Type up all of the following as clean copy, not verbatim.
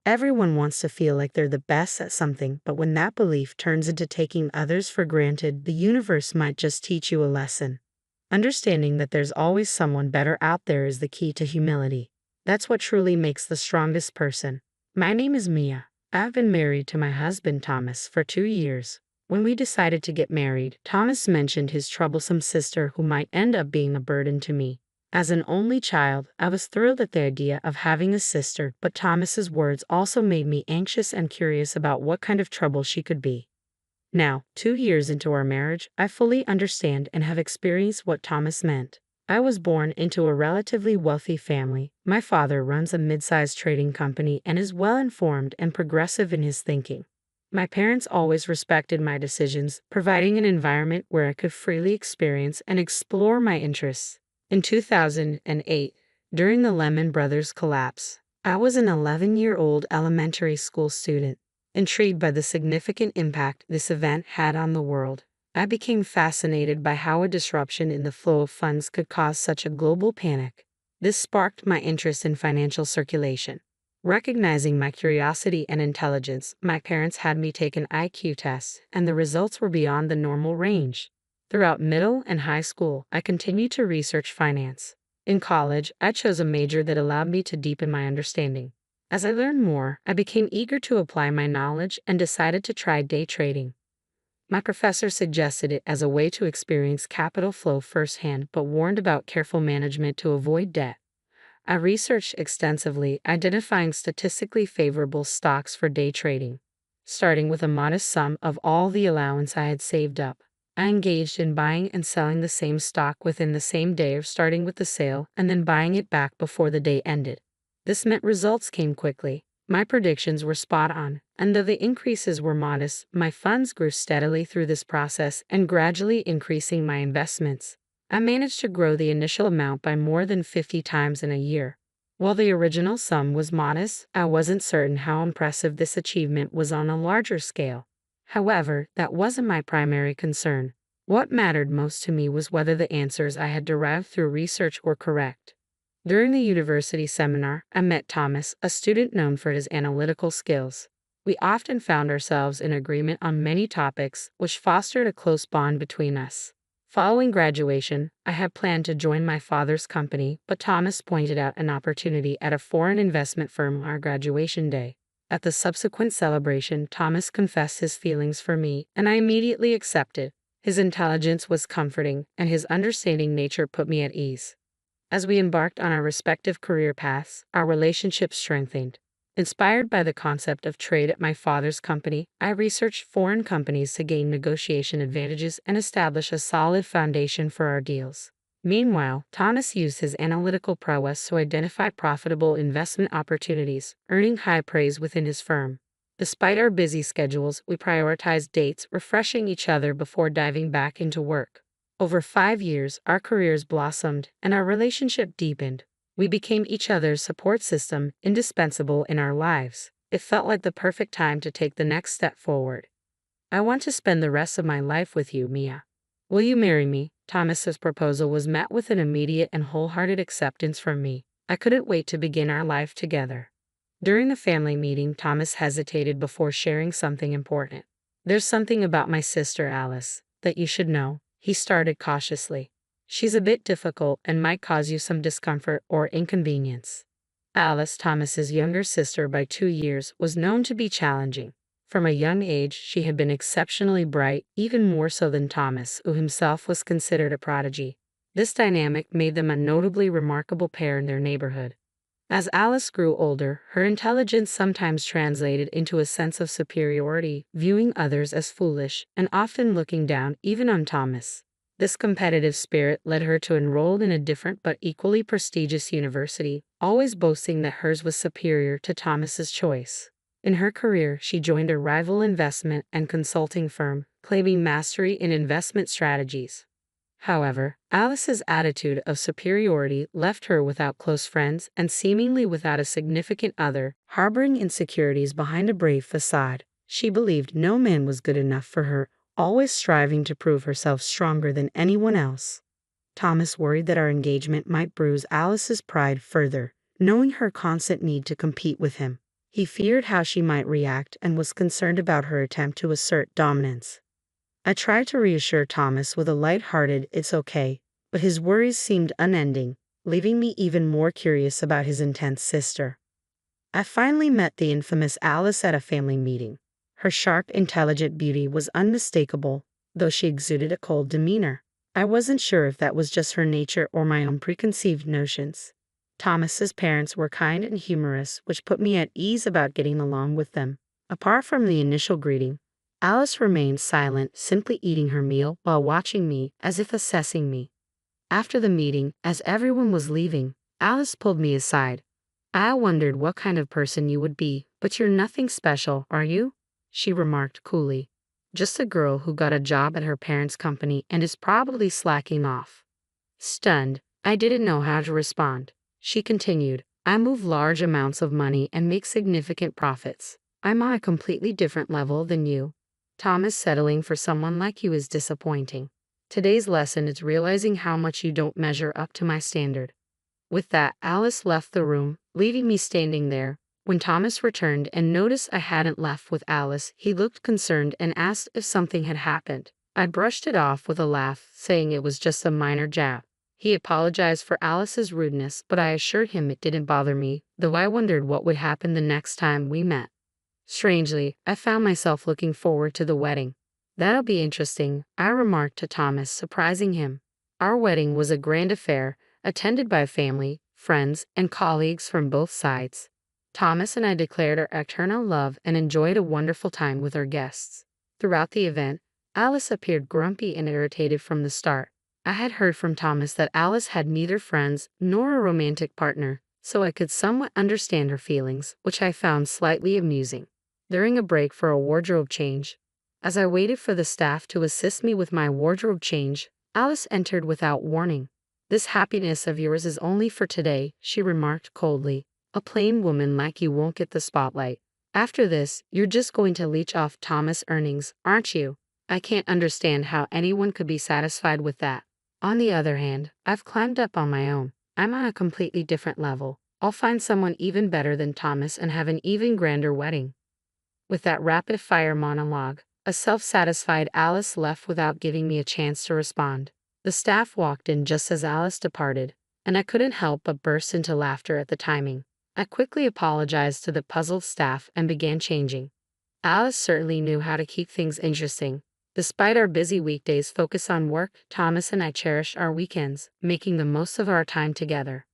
Everyone wants to feel like they're the best at something, but when that belief turns into taking others for granted, the universe might just teach you a lesson. Understanding that there's always someone better out there is the key to humility. That's what truly makes the strongest person. My name is Mia. I've been married to my husband Thomas for 2 years. When we decided to get married, Thomas mentioned his troublesome sister who might end up being a burden to me. As an only child, I was thrilled at the idea of having a sister, but Thomas's words also made me anxious and curious about what kind of trouble she could be. Now, 2 years into our marriage, I fully understand and have experienced what Thomas meant. I was born into a relatively wealthy family. My father runs a mid-sized trading company and is well-informed and progressive in his thinking. My parents always respected my decisions, providing an environment where I could freely experience and explore my interests. In 2008, during the Lehman Brothers collapse, I was an 11-year-old elementary school student. Intrigued by the significant impact this event had on the world, I became fascinated by how a disruption in the flow of funds could cause such a global panic. This sparked my interest in financial circulation. Recognizing my curiosity and intelligence, my parents had me take an IQ test, and the results were beyond the normal range. Throughout middle and high school, I continued to research finance. In college, I chose a major that allowed me to deepen my understanding. As I learned more, I became eager to apply my knowledge and decided to try day trading. My professor suggested it as a way to experience capital flow firsthand, but warned about careful management to avoid debt. I researched extensively, identifying statistically favorable stocks for day trading. Starting with a modest sum of all the allowance I had saved up, I engaged in buying and selling the same stock within the same day, or starting with the sale and then buying it back before the day ended. This meant results came quickly. My predictions were spot on, and though the increases were modest, my funds grew steadily through this process and gradually increasing my investments. I managed to grow the initial amount by more than 50 times in a year. While the original sum was modest, I wasn't certain how impressive this achievement was on a larger scale. However, that wasn't my primary concern. What mattered most to me was whether the answers I had derived through research were correct. During the university seminar, I met Thomas, a student known for his analytical skills. We often found ourselves in agreement on many topics, which fostered a close bond between us. Following graduation, I had planned to join my father's company, but Thomas pointed out an opportunity at a foreign investment firm on our graduation day. At the subsequent celebration, Thomas confessed his feelings for me, and I immediately accepted. His intelligence was comforting, and his understanding nature put me at ease. As we embarked on our respective career paths, our relationship strengthened. Inspired by the concept of trade at my father's company, I researched foreign companies to gain negotiation advantages and establish a solid foundation for our deals. Meanwhile, Thomas used his analytical prowess to identify profitable investment opportunities, earning high praise within his firm. Despite our busy schedules, we prioritized dates, refreshing each other before diving back into work. Over 5 years, our careers blossomed and our relationship deepened. We became each other's support system, indispensable in our lives. It felt like the perfect time to take the next step forward. I want to spend the rest of my life with you, Mia. Will you marry me? Thomas's proposal was met with an immediate and wholehearted acceptance from me. I couldn't wait to begin our life together. During the family meeting, Thomas hesitated before sharing something important. There's something about my sister Alice that you should know. He started cautiously. She's a bit difficult and might cause you some discomfort or inconvenience. Alice, Thomas's younger sister by 2 years, was known to be challenging. From a young age, she had been exceptionally bright, even more so than Thomas, who himself was considered a prodigy. This dynamic made them a notably remarkable pair in their neighborhood. As Alice grew older, her intelligence sometimes translated into a sense of superiority, viewing others as foolish, and often looking down even on Thomas. This competitive spirit led her to enroll in a different but equally prestigious university, always boasting that hers was superior to Thomas's choice. In her career, she joined a rival investment and consulting firm, claiming mastery in investment strategies. However, Alice's attitude of superiority left her without close friends and seemingly without a significant other, harboring insecurities behind a brave facade. She believed no man was good enough for her, always striving to prove herself stronger than anyone else. Thomas worried that our engagement might bruise Alice's pride further, knowing her constant need to compete with him. He feared how she might react and was concerned about her attempt to assert dominance. I tried to reassure Thomas with a light-hearted "it's okay," but his worries seemed unending, leaving me even more curious about his intense sister. I finally met the infamous Alice at a family meeting. Her sharp, intelligent beauty was unmistakable, though she exuded a cold demeanor. I wasn't sure if that was just her nature or my own preconceived notions. Thomas's parents were kind and humorous, which put me at ease about getting along with them. Apart from the initial greeting, Alice remained silent, simply eating her meal while watching me, as if assessing me. After the meeting, as everyone was leaving, Alice pulled me aside. "I wondered what kind of person you would be, but you're nothing special, are you?" she remarked coolly. "Just a girl who got a job at her parents' company and is probably slacking off." Stunned, I didn't know how to respond. She continued, "I move large amounts of money and make significant profits. I'm on a completely different level than you. Thomas, settling for someone like you is disappointing. Today's lesson is realizing how much you don't measure up to my standard." With that, Alice left the room, leaving me standing there. When Thomas returned and noticed I hadn't left with Alice, he looked concerned and asked if something had happened. I brushed it off with a laugh, saying it was just a minor jab. He apologized for Alice's rudeness, but I assured him it didn't bother me, though I wondered what would happen the next time we met. Strangely, I found myself looking forward to the wedding. "That'll be interesting," I remarked to Thomas, surprising him. Our wedding was a grand affair, attended by family, friends, and colleagues from both sides. Thomas and I declared our eternal love and enjoyed a wonderful time with our guests. Throughout the event, Alice appeared grumpy and irritated from the start. I had heard from Thomas that Alice had neither friends nor a romantic partner, so I could somewhat understand her feelings, which I found slightly amusing. During a break for a wardrobe change, as I waited for the staff to assist me with my wardrobe change, Alice entered without warning. "This happiness of yours is only for today," she remarked coldly. "A plain woman like you won't get the spotlight. After this, you're just going to leech off Thomas' earnings, aren't you? I can't understand how anyone could be satisfied with that. On the other hand, I've climbed up on my own. I'm on a completely different level. I'll find someone even better than Thomas and have an even grander wedding." With that rapid-fire monologue, a self-satisfied Alice left without giving me a chance to respond. The staff walked in just as Alice departed, and I couldn't help but burst into laughter at the timing. I quickly apologized to the puzzled staff and began changing. Alice certainly knew how to keep things interesting. Despite our busy weekdays focused on work, Thomas and I cherished our weekends, making the most of our time together.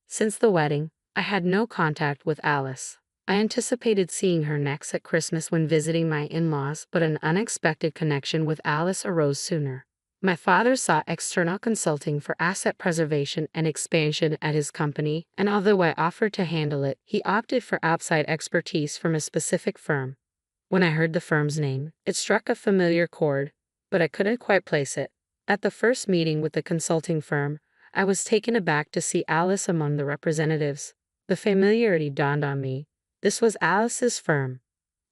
Since the wedding, I had no contact with Alice. I anticipated seeing her next at Christmas when visiting my in-laws, but an unexpected connection with Alice arose sooner. My father sought external consulting for asset preservation and expansion at his company, and although I offered to handle it, he opted for outside expertise from a specific firm. When I heard the firm's name, it struck a familiar chord, but I couldn't quite place it. At the first meeting with the consulting firm, I was taken aback to see Alice among the representatives. The familiarity dawned on me. This was Alice's firm.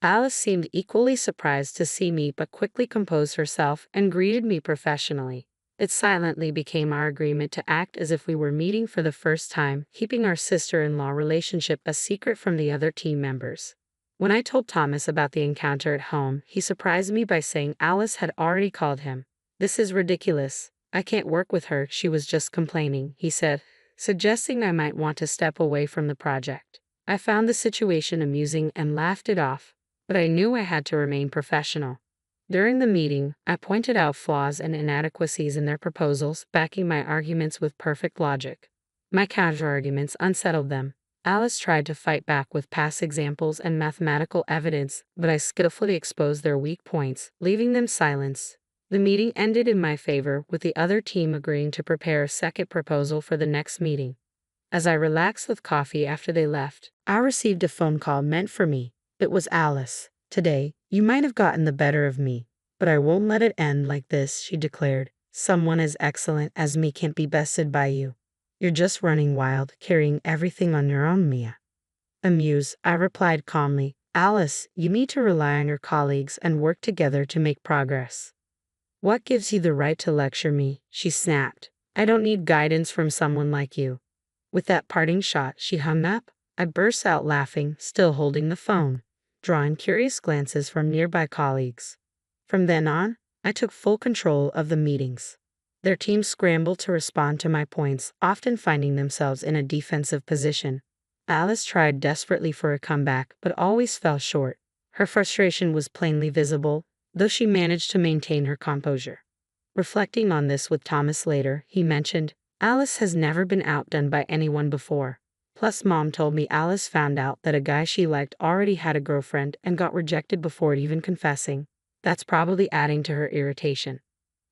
Alice seemed equally surprised to see me but quickly composed herself and greeted me professionally. It silently became our agreement to act as if we were meeting for the first time, keeping our sister-in-law relationship a secret from the other team members. When I told Thomas about the encounter at home, he surprised me by saying Alice had already called him. "This is ridiculous. I can't work with her, she was just complaining," he said, suggesting I might want to step away from the project. I found the situation amusing and laughed it off, but I knew I had to remain professional. During the meeting, I pointed out flaws and inadequacies in their proposals, backing my arguments with perfect logic. My counterarguments unsettled them. Alice tried to fight back with past examples and mathematical evidence, but I skillfully exposed their weak points, leaving them silenced. The meeting ended in my favor, with the other team agreeing to prepare a second proposal for the next meeting. As I relaxed with coffee after they left, I received a phone call meant for me. It was Alice. "Today, you might have gotten the better of me, but I won't let it end like this," she declared. "Someone as excellent as me can't be bested by you. You're just running wild, carrying everything on your own, Mia." Amused, I replied calmly, "Alice, you need to rely on your colleagues and work together to make progress." "What gives you the right to lecture me?" she snapped. "I don't need guidance from someone like you." With that parting shot, she hung up. I burst out laughing, still holding the phone, drawing curious glances from nearby colleagues. From then on, I took full control of the meetings. Their teams scrambled to respond to my points, often finding themselves in a defensive position. Alice tried desperately for a comeback, but always fell short. Her frustration was plainly visible, though she managed to maintain her composure. Reflecting on this with Thomas later, he mentioned, "Alice has never been outdone by anyone before. Plus, Mom told me Alice found out that a guy she liked already had a girlfriend and got rejected before even confessing. That's probably adding to her irritation."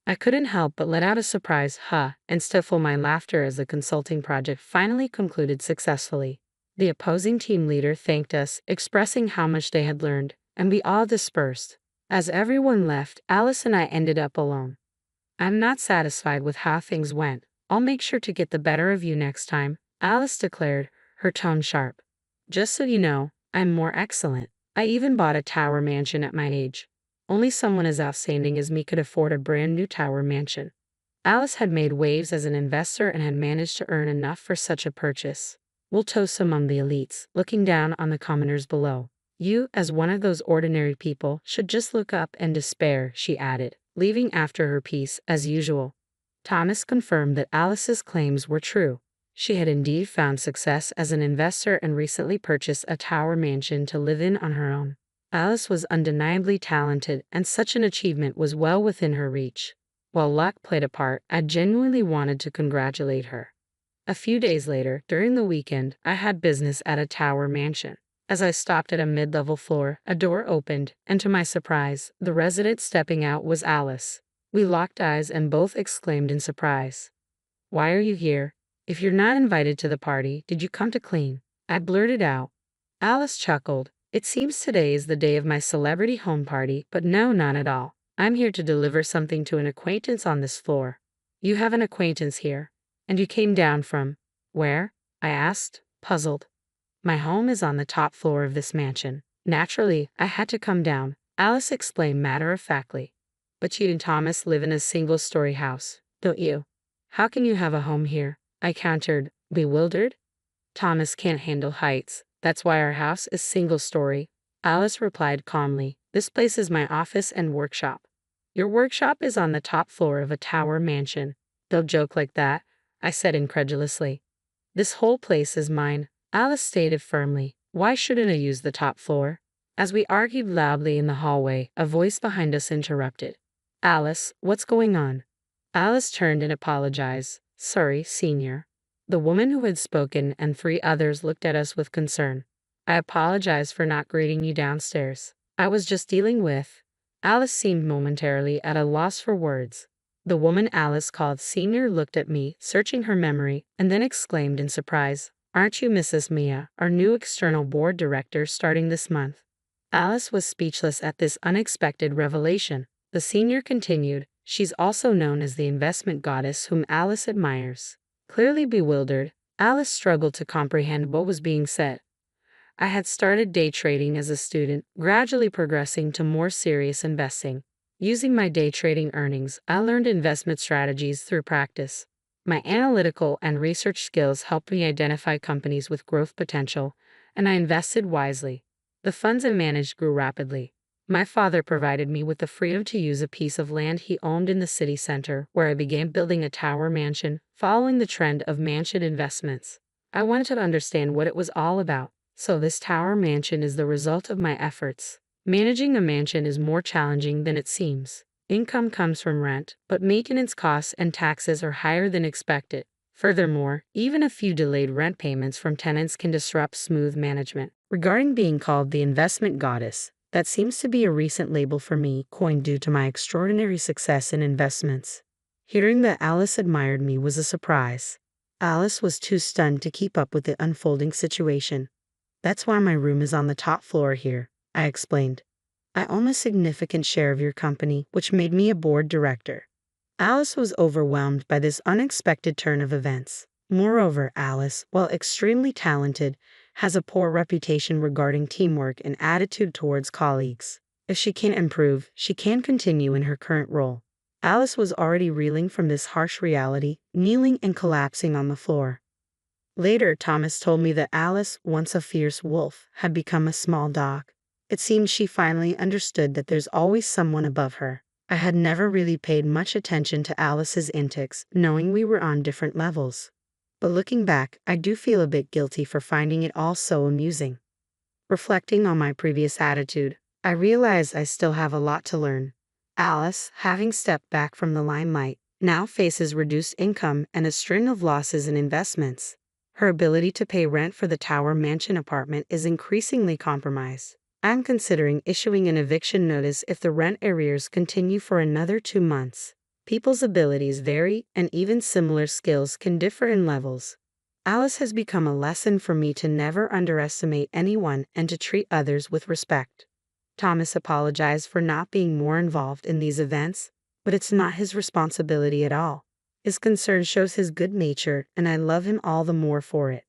I couldn't help but let out a surprised "huh" and stifle my laughter as the consulting project finally concluded successfully. The opposing team leader thanked us, expressing how much they had learned, and we all dispersed. As everyone left, Alice and I ended up alone. "I'm not satisfied with how things went. I'll make sure to get the better of you next time," Alice declared, her tone sharp. "Just so you know, I'm more excellent. I even bought a tower mansion at my age. Only someone as outstanding as me could afford a brand new tower mansion." Alice had made waves as an investor and had managed to earn enough for such a purchase. "We'll toast among the elites," looking down on the commoners below. "You, as one of those ordinary people, should just look up and despair," she added, leaving after her piece, as usual. Thomas confirmed that Alice's claims were true. She had indeed found success as an investor and recently purchased a tower mansion to live in on her own. Alice was undeniably talented, and such an achievement was well within her reach. While luck played a part, I genuinely wanted to congratulate her. A few days later, during the weekend, I had business at a tower mansion. As I stopped at a mid-level floor, a door opened, and to my surprise, the resident stepping out was Alice. We locked eyes and both exclaimed in surprise. "Why are you here? If you're not invited to the party, did you come to clean?" I blurted out. Alice chuckled. "It seems today is the day of my celebrity home party, but no, not at all. I'm here to deliver something to an acquaintance on this floor." "You have an acquaintance here? And you came down from where?" I asked, puzzled. "My home is on the top floor of this mansion. Naturally, I had to come down," Alice explained matter-of-factly. "But you and Thomas live in a single-story house, don't you?" "How can you have a home here?" I countered, bewildered. "Thomas can't handle heights. That's why our house is single-story," Alice replied calmly. "This place is my office and workshop." "Your workshop is on the top floor of a tower mansion. Don't joke like that," I said incredulously. "This whole place is mine," Alice stated firmly. "Why shouldn't I use the top floor?" As we argued loudly in the hallway, a voice behind us interrupted. "Alice, what's going on?" Alice turned and apologized. "Sorry, Senior." The woman who had spoken and 3 others looked at us with concern. "I apologize for not greeting you downstairs. I was just dealing with—" Alice seemed momentarily at a loss for words. The woman Alice called Senior looked at me, searching her memory, and then exclaimed in surprise, "Aren't you Mrs. Mia, our new external board director starting this month?" Alice was speechless at this unexpected revelation. The senior continued, "She's also known as the investment goddess whom Alice admires." Clearly bewildered, Alice struggled to comprehend what was being said. I had started day trading as a student, gradually progressing to more serious investing. Using my day trading earnings, I learned investment strategies through practice. My analytical and research skills helped me identify companies with growth potential, and I invested wisely. The funds I managed grew rapidly. My father provided me with the freedom to use a piece of land he owned in the city center, where I began building a tower mansion, following the trend of mansion investments. I wanted to understand what it was all about, so this tower mansion is the result of my efforts. Managing a mansion is more challenging than it seems. Income comes from rent, but maintenance costs and taxes are higher than expected. Furthermore, even a few delayed rent payments from tenants can disrupt smooth management. Regarding being called the investment goddess, that seems to be a recent label for me, coined due to my extraordinary success in investments. Hearing that Alice admired me was a surprise. Alice was too stunned to keep up with the unfolding situation. "That's why my room is on the top floor here," I explained. "I own a significant share of your company, which made me a board director." Alice was overwhelmed by this unexpected turn of events. Moreover, Alice, while extremely talented, has a poor reputation regarding teamwork and attitude towards colleagues. If she can improve, she can continue in her current role. Alice was already reeling from this harsh reality, kneeling and collapsing on the floor. Later, Thomas told me that Alice, once a fierce wolf, had become a small dog. It seemed she finally understood that there's always someone above her. I had never really paid much attention to Alice's antics, knowing we were on different levels. But looking back, I do feel a bit guilty for finding it all so amusing. Reflecting on my previous attitude, I realize I still have a lot to learn. Alice, having stepped back from the limelight, now faces reduced income and a string of losses in investments. Her ability to pay rent for the Tower Mansion apartment is increasingly compromised. I'm considering issuing an eviction notice if the rent arrears continue for another 2 months. People's abilities vary, and even similar skills can differ in levels. Alice has become a lesson for me to never underestimate anyone and to treat others with respect. Thomas apologized for not being more involved in these events, but it's not his responsibility at all. His concern shows his good nature, and I love him all the more for it.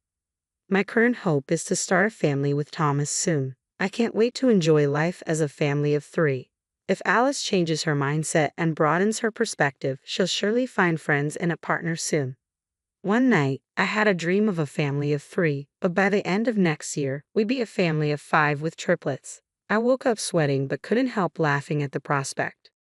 My current hope is to start a family with Thomas soon. I can't wait to enjoy life as a family of 3. If Alice changes her mindset and broadens her perspective, she'll surely find friends and a partner soon. One night, I had a dream of a family of 3, but by the end of next year, we'd be a family of 5 with triplets. I woke up sweating but couldn't help laughing at the prospect.